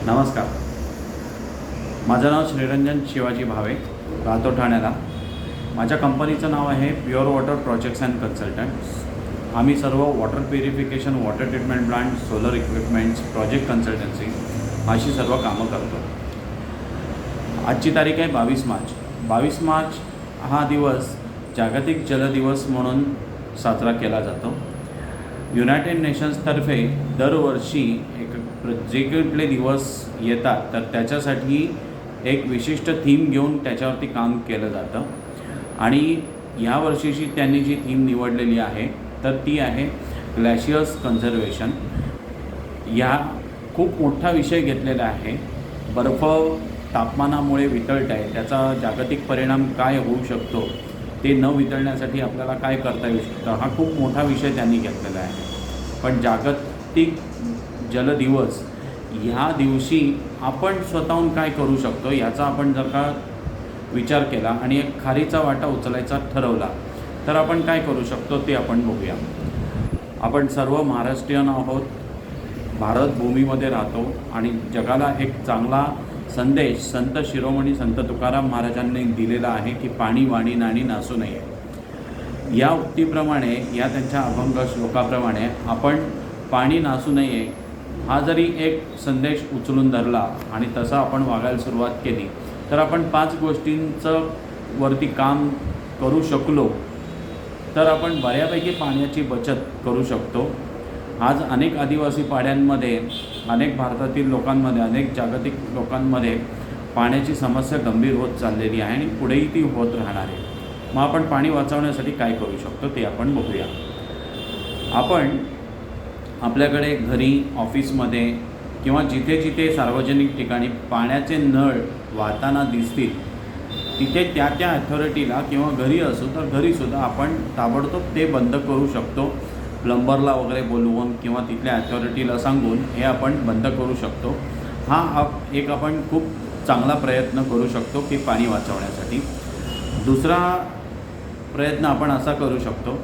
नमस्कार. माझं नाव श्रीरंजन शिवाजी भावे, राहतो ठाण्याला. माझ्या कंपनीचं नाव आहे pure water projects and consultants. आम्ही सर्व water purification, water treatment plant, solar equipments, project consultancy अशी सर्व कामं करतो. आजची तारीख आहे 22 मार्च. 22 मार्च हा दिवस जागतिक जल दिवस म्हणून साजरा केला जातो. युनायटेड नेशन्सतर्फे दरवर्षी जे कुठले दिवस येतात तर त्याच्यासाठी एक विशिष्ट थीम घेऊन त्याच्यावरती काम केलं जातं. आणि या वर्षीची त्यांनी जी थीम निवडलेली आहे तर ती आहे ग्लॅशियर्स कन्झर्वेशन. या खूप मोठा विषय घेतलेला आहे. बर्फ तापमानामुळे वितळत आहे, त्याचा जागतिक परिणाम काय होऊ शकतो, ते न वितळण्यासाठी आपल्याला काय करता येऊ शकतं, हा खूप मोठा विषय त्यांनी घेतलेला आहे. पण जागतिक जलदिवस ह्या दिवशी आपण स्वतःहून काय करू शकतो याचा आपण जर का विचार केला आणि एक खारीचा वाटा उचलायचा ठरवला तर आपण काय करू शकतो ते आपण बघूया. आपण सर्व महाराष्ट्रीयन आहोत, भारत भूमीमध्ये राहतो आणि जगाला एक चांगला संदेश संत शिरोमणी संत तुकाराम महाराजांनी दिलेला आहे की पाणी वाणी नाणी नासू नये. या उक्तीप्रमाणे, या त्यांच्या अभंग श्लोकाप्रमाणे आपण पाणी नासू नये हा जरी एक संदेश उचलून धरला आणि तसं आपण वागायला सुरुवात केली तर आपण 5 गोष्टींचं वरती काम करू शकलो तर आपण बऱ्यापैकी पाण्याची बचत करू शकतो. आज अनेक आदिवासी पाड्यांमध्ये, अनेक भारतातील लोकांमध्ये, अनेक जागतिक लोकांमध्ये पाण्याची समस्या गंभीर होत चाललेली आहे आणि पुढेही ती होत राहणार आहे. मग आपण पाणी वाचवण्यासाठी काय करू शकतो ते आपण बघूया. आपण आपल्याकडे घरी, ऑफिसमध्ये किंवा जिथे जिथे सार्वजनिक ठिकाणी पाण्याचे नळ वाहताना दिसतील तिथे त्या अथॉरिटीला किंवा घरी असो तर घरीसुद्धा आपण ताबडतोब ते बंद करू शकतो. प्लंबरला वगैरे बोलवून किंवा तिथल्या अथॉरिटीला सांगून हे आपण बंद करू शकतो. हा एक आपण खूप चांगला प्रयत्न करू शकतो की पाणी वाचवण्यासाठी. दुसरा प्रयत्न आपण असा करू शकतो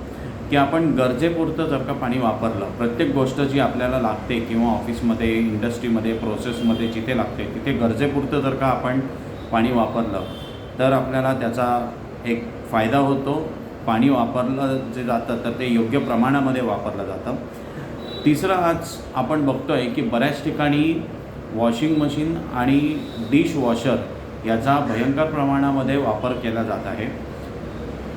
की आपण गरजेपुरतं जर का पाणी वापरलं, प्रत्येक गोष्ट जी आपल्याला लागते किंवा ऑफिसमध्ये, इंडस्ट्रीमध्ये, प्रोसेसमध्ये जिथे लागते तिथे गरजेपुरतं जर का आपण पाणी वापरलं तर आपल्याला त्याचा एक फायदा होतो. पाणी वापरलं जे जातं तर ते योग्य प्रमाणामध्ये वापरलं जातं. तिसरं, आज आपण बघतो आहे की बऱ्याच ठिकाणी वॉशिंग मशीन आणि डिशवॉशर याचा भयंकर प्रमाणामध्ये वापर केला जात आहे.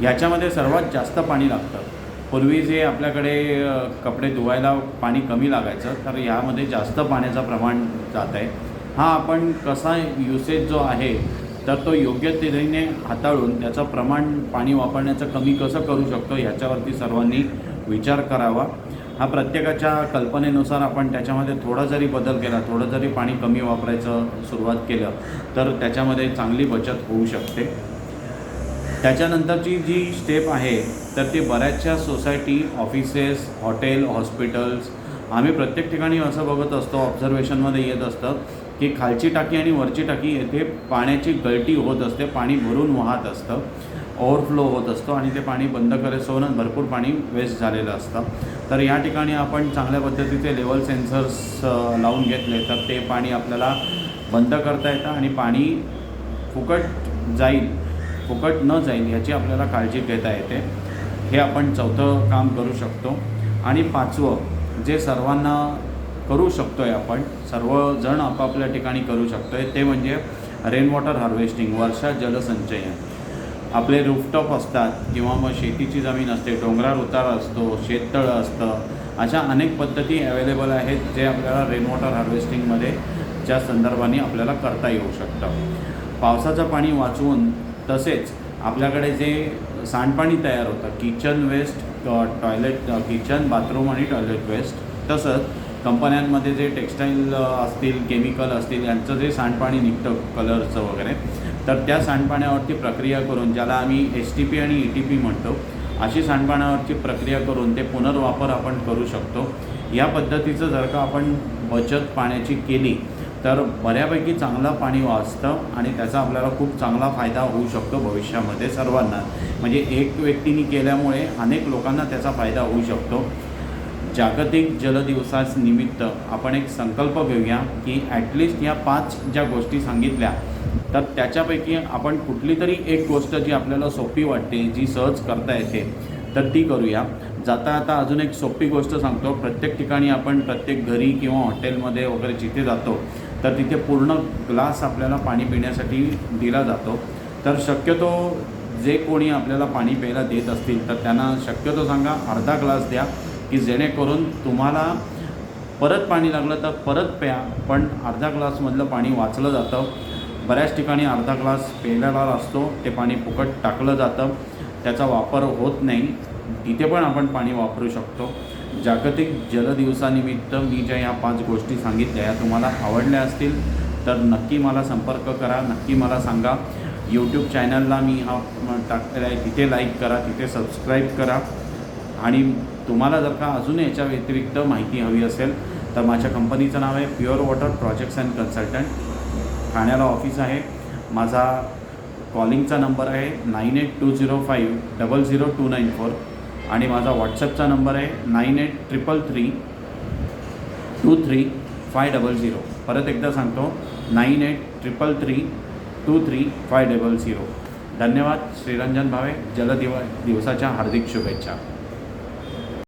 याच्यामध्ये सर्वात जास्त पाणी लागतं. पूर्वी जे आपल्याकडे कपडे धुवायला पाणी कमी लागायचं तर यामध्ये जास्त पाण्याचं प्रमाण जात आहे. हा आपण कसा युसेज जो आहे तर तो योग्य तऱ्हेने हाताळून त्याचं प्रमाण पाणी वापरण्याचं कमी कसं करू शकतो ह्याच्यावरती सर्वांनी विचार करावा. हा प्रत्येकाच्या कल्पनेनुसार आपण त्याच्यामध्ये थोडा जरी बदल केला, थोडं जरी पाणी कमी वापरायचं सुरुवात केलं तर त्याच्यामध्ये चांगली बचत होऊ शकते. त्याच्यानंतरची जी स्टेप आहे तर ती बऱ्याचशा सोसायटी, ऑफिसेस, हॉटेल, हॉस्पिटल्स, आम्ही प्रत्येक ठिकाणी असं बघत असतो, ऑब्झर्वेशनमध्ये येत असतं की खालची टाकी आणि वरची टाकी येथे पाण्याची गळती होत असते, पाणी भरून वाहत असतं, ओव्हरफ्लो होत असतो आणि ते पाणी बंद करायचं भरपूर पाणी वेस्ट झालेलं असतं. तर या ठिकाणी आपण चांगल्या पद्धतीचे लेवल सेन्सर्स लावून घेतले तर ते पाणी आपल्याला बंद करता येतं आणि पाणी फुकट न जाईल याची आपल्याला काळजी घेता येते. हे आपण चौथं काम करू शकतो. आणि 5वं, जे सर्वांना करू शकतो आहे, आपण सर्वजण आपापल्या ठिकाणी करू शकतो आहे, ते म्हणजे रेन वॉटर हार्वेस्टिंग, वर्षा जलसंचयन. आपले रूफटॉप असतात किंवा मग शेतीची जमीन असते, डोंगराळ उतार असतो, शेततळं असतं, अशा अनेक पद्धती अवेलेबल आहेत जे आपल्याला रेन वॉटर हार्वेस्टिंगमध्ये च्या संदर्भाने आपल्याला करता येऊ शकतं. पावसाचं पाणी वाचवून तसेच आपल्याकडे जे सांडपाणी तयार होतं, किचन वेस्ट, किचन, बाथरूम आणि टॉयलेट वेस्ट, तसंच कंपन्यांमध्ये जे टेक्स्टाईल असतील, केमिकल असतील, यांचं जे सांडपाणी निघतं कलरचं वगैरे, तर त्या सांडपाण्यावरती प्रक्रिया करून, ज्याला आम्ही STP आणि ETP म्हणतो, अशी सांडपाण्यावरची प्रक्रिया करून ते पुनर्वापर आपण करू शकतो. या पद्धतीचं जर का आपण बचत पाण्याची केली तर बऱ्यापैकी चांगलं पाणी वाचतं आणि त्याचा आपल्याला खूप चांगला फायदा होऊ शकतो भविष्यामध्ये सर्वांना. म्हणजे एक व्यक्तीने केल्यामुळे अनेक लोकांना त्याचा फायदा होऊ शकतो. जागतिक जल दिवसानिमित्त आपण एक संकल्प घेऊया की ॲटलिस्ट या 5 ज्या गोष्टी सांगितल्या तर त्याच्यापैकी आपण कुठली तरी एक गोष्ट जी आपल्याला सोपी वाटते, जी सहज करता येते, तर ती करूया. जाता आता अजून एक सोपी गोष्ट सांगतो. प्रत्येक ठिकाणी आपण प्रत्येक घरी किंवा हॉटेलमध्ये वगैरे जिथे जातो तर तिथे पूर्ण ग्लास आपल्याला पाणी पिण्यासाठी दिला जातो. तर शक्यतो जे कोणी आपल्याला पाणी प्यायला देत असतील तर त्यांना शक्यतो सांगा अर्धा ग्लास द्या, की जेणेकरून तुम्हाला परत पाणी लागलं तर परत प्या, पण अर्धा ग्लासमधलं पाणी वाचलं जातं. बऱ्याच ठिकाणी अर्धा ग्लास प्यायलेला असतो, ते पाणी फुकट टाकलं जातं, त्याचा वापर होत नाही. तिथे पण आपण पाणी वापरू शकतो. जागतिक जल दिवसानिमित्त मी ज्या ह्या 5 गोष्टी सांगितल्या या तुम्हाला आवडल्या असतील तर नक्की मला संपर्क करा, नक्की मला सांगा. यूट्यूब चॅनलला मी हा टाकलेला आहे, तिथे लाईक करा, तिथे सबस्क्राईब करा. आणि तुम्हाला जर का अजून याच्या व्यतिरिक्त माहिती हवी असेल तर माझ्या कंपनीचं नाव आहे pure water projects and consultant. ठाण्याला ऑफिस आहे. माझा कॉलिंगचा नंबर आहे 9820500294 आणि माझा व्हॉट्सअपचा नंबर आहे 9833232500. परत एकदा सांगतो 9833232500. धन्यवाद. श्रीरंजन भावे. दिवसाच्या हार्दिक शुभेच्छा.